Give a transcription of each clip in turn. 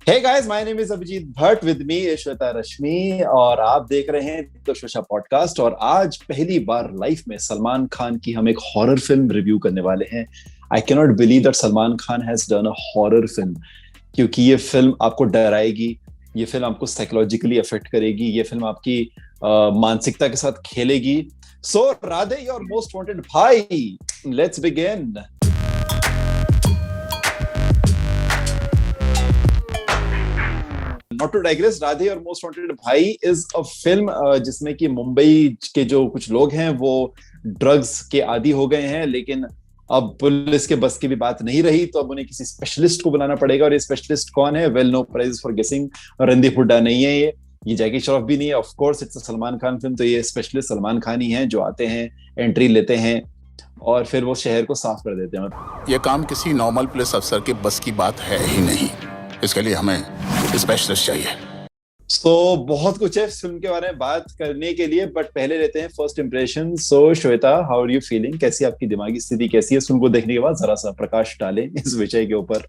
Hey guys, my name is Abhijit Bhatt. With me is Shweta Rashmi और आप देख रहे हैं तो शोशा पॉडकास्ट। और आज पहली बार लाइफ में सलमान खान की हम एक हॉरर फिल्म रिव्यू करने वाले हैं। I can not believe that Salman Khan has done a horror film, क्योंकि ये फिल्म आपको डराएगी, ये फिल्म आपको साइकोलॉजिकली अफेक्ट करेगी, ये फिल्म आपकी मानसिकता के साथ खेलेगी। So Radhe your most wanted Bhai, let's begin. Not to digress, Radhe और most wanted Bhai is a film जिसमें कि मुंबई के जो कुछ लोग हैं वो ड्रग्स के आदी हो गए हैं, लेकिन अब पुलिस के बस की भी बात नहीं रही, तो अब उन्हें किसी स्पेशलिस्ट को बुलाना पड़ेगा। और ये स्पेशलिस्ट कौन है? वेल, नो प्राइज फॉर गेसिंग। रणदीप हुड्डा नहीं है, ये जैकी श्रॉफ भी नहीं है। Of course it's a Salman Khan film, तो ये स्पेशलिस्ट सलमान खान ही हैं जो आते हैं, एंट्री लेते हैं और फिर वो शहर को साफ कर देते हैं। ये काम किसी नॉर्मल पुलिस अफसर के बस की बात है ही नहीं, इसके लिए हमें स्पेशलिस्ट चाहिए। बहुत कुछ है इस फिल्म के बारे में बात करने के लिए, बट पहले लेते हैं first impression. Shweta, how are you feeling? कैसी आपकी दिमागी स्थिति कैसी है इस फिल्म को देखने के बाद? जरा सा प्रकाश डालें इस विषय के ऊपर।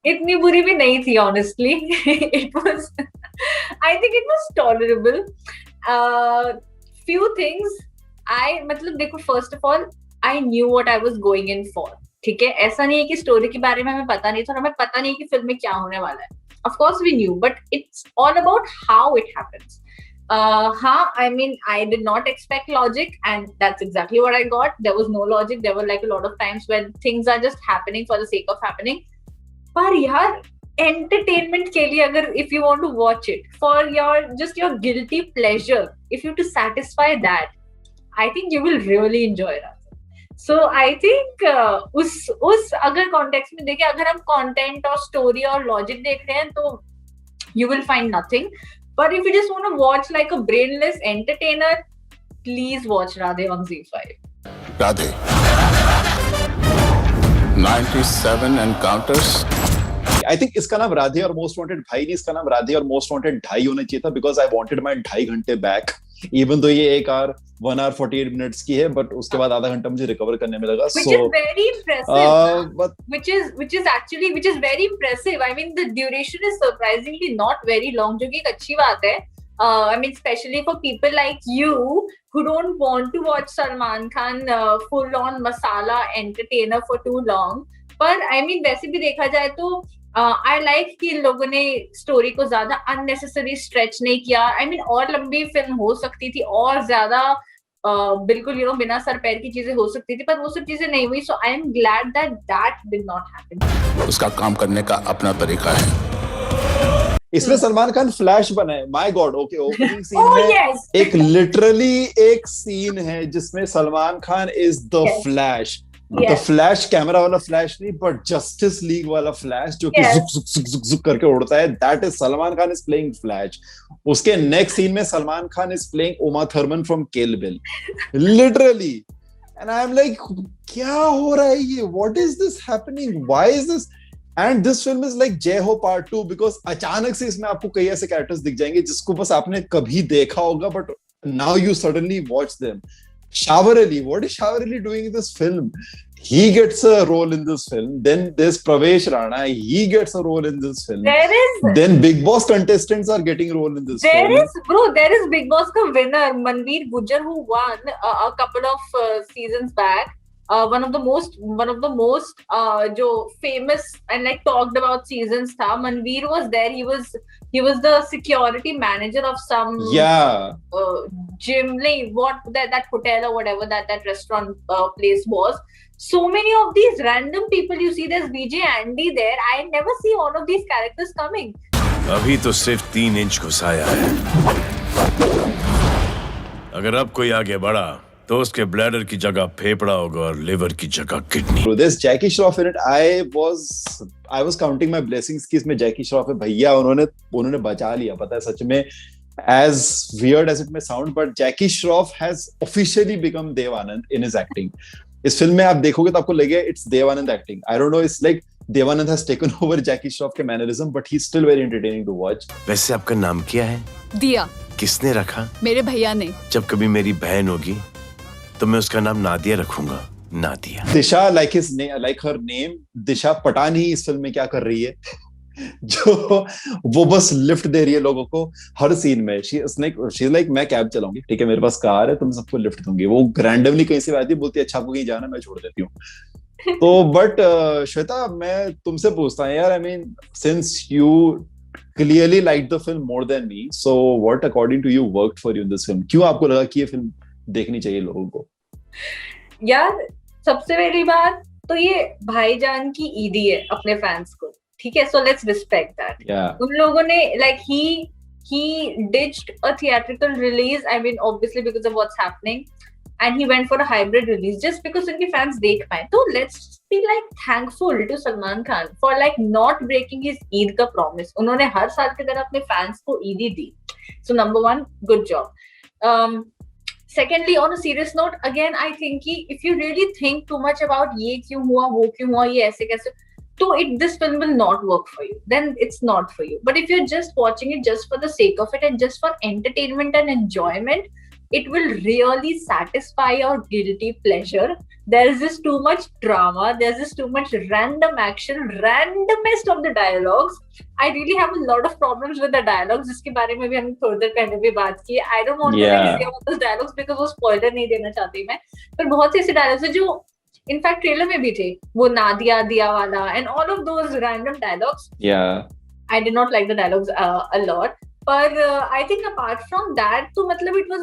इतनी बुरी भी नहीं थी honestly. It was, I think it was tolerable. Few things मतलब देखो, first of all I knew what I was going in for. ठीक है, ऐसा नहीं है कि स्टोरी के बारे में हमें पता नहीं था और हमें पता नहीं कि फिल्म में क्या होने वाला है। Of course we knew, but it's all about how it happens. I mean, I did not expect logic, and that's exactly what I got. There was no logic. There were like a lot of times when things are just happening for the sake of happening. पर यार, entertainment के लिए अगर if you want to watch it for your guilty pleasure, if you to satisfy that, I think you will really enjoy it. So I think उस अगर context में देखें, अगर हम कंटेंट और स्टोरी और लॉजिक देख रहे हैं तो you will find nothing. But if you just want to watch like a brainless entertainer, please watch Radhe on ZEE5. Radhe 97 encounters. I think इसका नाम राधे और मोस्ट वांटेड भाई नहीं, इसका नाम राधे और मोस्ट वांटेड ढाई होना चाहिए था, बिकॉज आई वांटेड माय 2.5 घंटे बैक। इवन तो ये 1 hour 48 minutes की है, बट उसके बाद आधा घंटा मुझे रिकवर करने में लगा। Which is very impressive. Which is very impressive. I mean, the duration is surprisingly not very long, जो कि एक अच्छी बात है. I mean, especially for people like you who don't want to watch Salman Khan full on masala entertainer for too long. पर I mean, वैसे भी देखा जाए तो आई लाइक कि इन लोगों ने स्टोरी को ज्यादा अननेसेसरी स्ट्रेच नहीं किया। आई मीन, और लंबी फिल्म हो सकती थी और ज्यादा बिल्कुल बिना सर पैर की चीजें हो सकती थी, पर वो सब चीजें नहीं हुई। So I am glad that did not happen. उसका काम करने का अपना तरीका है। इसमें सलमान खान फ्लैश बना है। My god, okay, opening scene Oh, में yes. एक लिटरली एक सीन है जिसमें Salman Khan is the Yes. Flash. The Yes. Flash camera वाला फ्लैश नहीं, बट जस्टिस लीग वाला फ्लैश, जो कि Yes. जुक जुक जुक जुक जुक करके उड़ता है। That is Salman Khan is playing flash. उसके नेक्स्ट सीन में Salman Khan is playing Uma Thurman from Kill Bill, literally. And I am like, क्या हो रहा है ये? What is this happening? Why is this? And this film is like Jai Ho part 2, because अचानक से इसमें आपको कई ऐसे कैरेक्टर्स दिख जाएंगे जिसको बस आपने कभी देखा होगा, but now you suddenly watch them. Shavar Ali, what is Shavar Ali doing in this film? He gets a role in this film. Then there's Pravesh Rana, he gets a role in this film. Then Big Boss contestants are getting a role in this film. There is Big Boss ka winner Manveer Gujjar, who won a couple of seasons back. One of the most जो famous and like talked about seasons था. Manveer was there. He was the security manager of some gym, like that hotel or whatever that restaurant place was. So many of these random people you see. There's BJ Andy there. I never see all of these characters coming. अभी तो सिर्फ 3 inch घुसाया है। अगर अब कोई आगे बढ़ा तो उसके ब्लैडर की जगह फेफड़ा होगा और लिवर की जगह kidney. There's Jackie Shroff in it. I was counting my blessings कि इसमें जैकी श्रॉफ है। भैया उन्होंने बचा लिया, पता है, सच में। As weird as it may sound, but Jackie Shroff has officially become Dev Anand in his acting. इस फिल्म में आप देखोगे तो आपको लगेगा it's Dev Anand acting. I don't know, it's like Dev Anand has taken over Jackie Shroff के mannerism, but he's still very entertaining to watch. वैसे आपका नाम क्या है? दिया। किसने रखा? मेरे भैया ने। जब कभी मेरी बहन होगी तो मैं उसका नाम नादिया रखूंगा। नादिया। दिशा, like her name, दिशा पटानी इस फिल्म में क्या कर रही है? जो वो बस लिफ्ट दे रही है लोगों को हर सीन में। शी इज लाइक मैं कैब चलाऊंगी, ठीक है, मेरे पास कार है, तुम सबको लिफ्ट दूंगी। वो रैंडमली कहीं से आती है, बोलती है अच्छा आपको कहीं जाना, मैं छोड़ देती हूँ। तो बट श्वेता, मैं तुमसे पूछता हूँ यार, I mean since you clearly liked the film more than me, so what according to you worked for you in this film? क्यों आपको लगा कि ये फिल्म देखनी चाहिए लोगों को? यार सबसे पहली बात तो ये भाईजान की ईदी है अपने फैंस को, ठीक है, सो लेट्स रिस्पेक्ट दैट। उन लोगों ने like he ditched a theatrical release, I mean obviously because of what's happening, and he went for a hybrid release just because उनके fans देख पाए। तो let's be like thankful to Salman Khan for like not breaking his Eid का promise। उन्होंने हर साल की तरह अपने fans को ईदी दी। So number one, good job. Secondly, on a serious note, again I think कि if you really think too much about ये क्यों हुआ, वो क्यों हुआ, ये ऐसे कैसे, so this film will not work for you, then it's not for you. But if you're just watching it just for the sake of it and just for entertainment and enjoyment, it will really satisfy your guilty pleasure. There is just too much drama, there's just too much random action, randomest of the dialogues. I really have a lot of problems with the dialogues, जिसके बारे में भी हम थोड़ी देर पहले भी बात की। I don't want to say about those dialogues because वो spoiler नहीं देना चाहती मैं, पर बहुत से ऐसे dialogues हैं जो इनफैक्ट ट्रेलर में भी थे, वो Nadiadwala and all of those random dialogues. I did not like the dialogues a lot, पर I think apart from that तो मतलब it was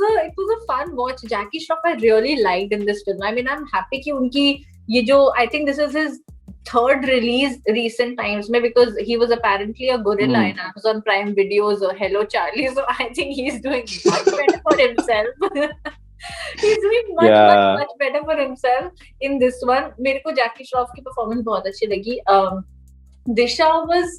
a fun watch. Jackie Shroff I really liked in this film. I mean I am happy कि उनकी ये जो I think this is his third release recent times में, because he was apparently a gorilla in Amazon Prime Videos or Hello Charlie, so I think he's doing much better for himself. He's doing much better for himself in this one. मेरे को जैकी श्रॉफ की performance बहुत अच्छी लगी। दिशा was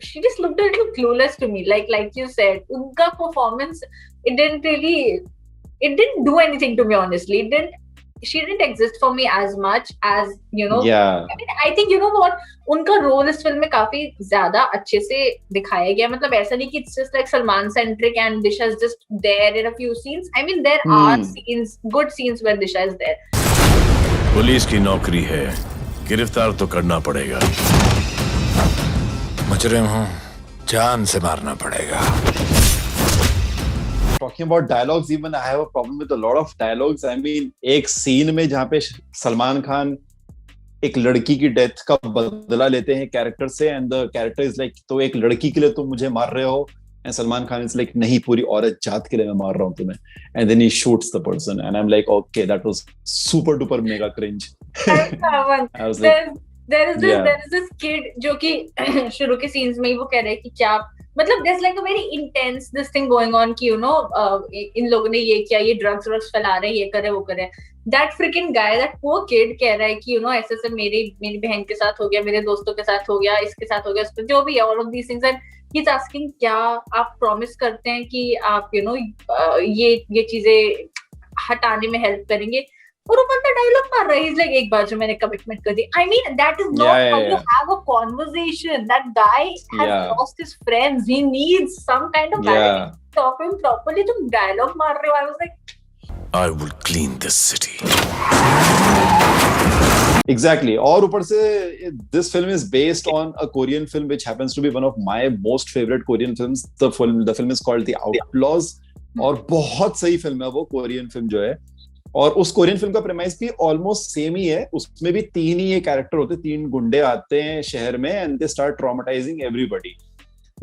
she just looked a little clueless to me, like you said. उनका performance it didn't do anything to me, honestly. She didn't exist for me as much as, you know. I mean, I think you know what, उनका role इस film में काफी ज्यादा अच्छे से दिखाया गया। मतलब ऐसा नहीं कि it's just like Salman centric and Disha is just there in a few scenes. I mean, there are scenes, good scenes where Disha is there. Police की नौकरी है, गिरफ्तार तो करना पड़ेगा। मुजरिम हूँ, जान से मारना पड़ेगा। Talking about dialogues, even I have a problem with a lot of dialogues. I mean, एक सीन में जहाँ पे सलमान खान एक लड़की की डेथ का बदला लेते हैं कैरेक्टर से, and the character is like, तो एक लड़की के लिए तुम मुझे मार रहे हो, and Salman Khan is like नहीं, पूरी औरत जात के लिए मैं मार रहा हूँ तुम्हें, and then he shoots the person, and I am like okay, that was super duper mega cringe. I was like, there is this kid जो कि शुरू के सीन्स में ही वो कह रहे हैं कि क्या, मतलब there's like a very intense this thing going on कि you know इन लोगों ने ये किया, ये ड्रग्स फैला रहे हैं, ये करे वो करे। That freaking guy, that poor kid कह रहा है कि you know ऐसे मेरी बहन के साथ हो गया, मेरे दोस्तों के साथ हो गया, इसके साथ हो गया, जो भी है, all of these things, and he's asking क्या आप प्रॉमिस करते हैं कि आप you know ये चीजें हटाने में हेल्प करेंगे, और ऊपर का डायलॉग मार रहा है, he's like एक बार जो मैंने कमिटमेंट कर दी। I mean, that is not how you have a conversation. That guy has lost his friends. He needs some kind of validation to talk to him properly. तुम dialogue मार रहे हो, I was like, I will clean this city. Exactly. और ऊपर से this film is based on a Korean film which happens to be one of my most favorite Korean films. The film is called The Outlaws. और बहुत सही film है वो Korean film जो है, और उस कोरियन फिल्म का प्रेमाइस भी ऑलमोस्ट सेम ही है। उसमें भी तीन ही ये कैरेक्टर होते हैं, तीन गुंडे आते हैं शहर में and they start traumatising everybody.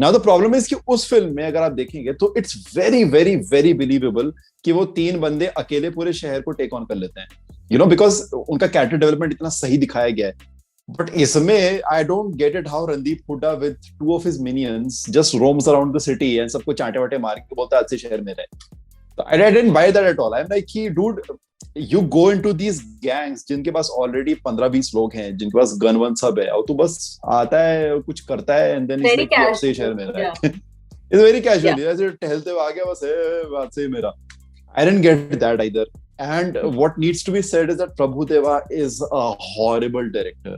Now the problem is कि उस फिल्म में अगर आप देखेंगे तो it's very very very believable कि वो तीन बंदे अकेले पूरे शहर को टेक ऑन कर लेते हैं, यू नो, बिकॉज उनका कैरेक्टर डेवलपमेंट इतना सही दिखाया गया है। बट इसमें I don't get it how Randeep Hooda with two of his minions just roams around the city and सबको चांटे वाटे मार के बोलता है आज से शहर में रहे। I didn't buy that at all. I'm like, dude, you go into these gangs जिनके पास ऑलरेडी 15-20 लोग हैं, जिनके पास गन वन सब है, और तू बस आता है कुछ करता है एंड देन इस शहर में रहा है। It's very casual. ऐसे टहलते हुए आ गया बस है बात से मेरा। I didn't get that either. And what needs to be said is that Prabhu Deva is a horrible director.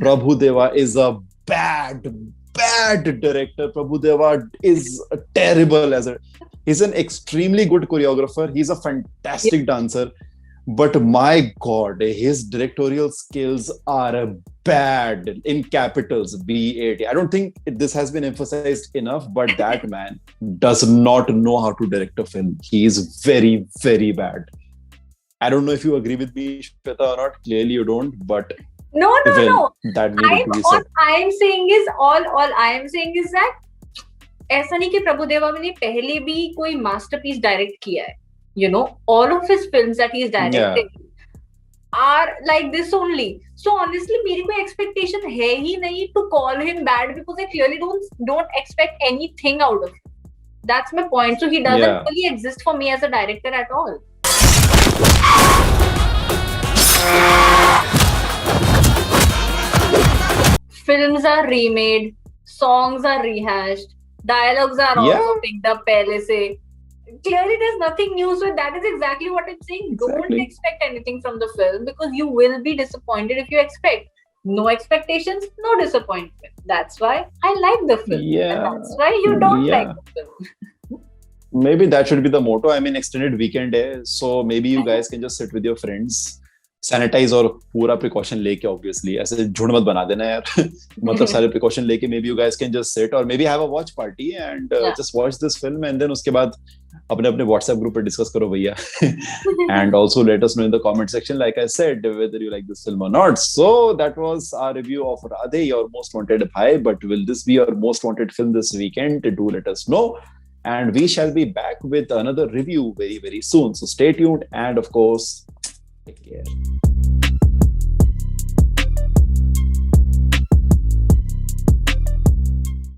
Prabhu Deva is a bad director. Prabhu Deva is terrible as a. He's an extremely good choreographer. He's a fantastic dancer. but my god, his directorial skills are bad, in capitals, BAD. I don't think this has been emphasized enough, but that man does not know how to direct a film. He is very, very bad. I don't know if you agree with me, Shweta, or not. Clearly you don't, but No. that needed to be All said. I am saying is that ऐसा नहीं कि प्रभुदेवा ने पहले भी कोई masterpiece direct किया है. You know, all of his films that he is directing are like this only. So honestly, मेरी कोई expectation है ही नहीं to call him bad, because I clearly don't expect anything out of him. That's my point. So he doesn't really exist for me as a director at all. Films are remade, songs are rehashed, dialogues are also picked up pehle se. Clearly there's nothing new, so that is exactly what I'm saying. Don't expect anything from the film, because you will be disappointed if you expect. No expectations, no disappointment. That's why I like the film. And that's why you don't like the film. Maybe that should be the motto. I mean, extended weekend hai, so maybe you guys can just sit with your friends, sanitise और पूरा precaution लेके, obviously ऐसे झुंड मत बना देना यार. मतलब सारे प्रिकॉशन लेके maybe you guys can just sit or maybe have a watch party and just watch this film, and then उसके बाद अपने व्हाट्सएप ग्रुप पे डिस्कस करो भैया. And also let us know in the comment section, like I said, whether you like this film or not. So that was our review of Radhe, your most wanted bhai. But will this be your most wanted film this weekend? Do let us know. And we shall be back with another review very, very soon. So stay tuned, and of course, take care.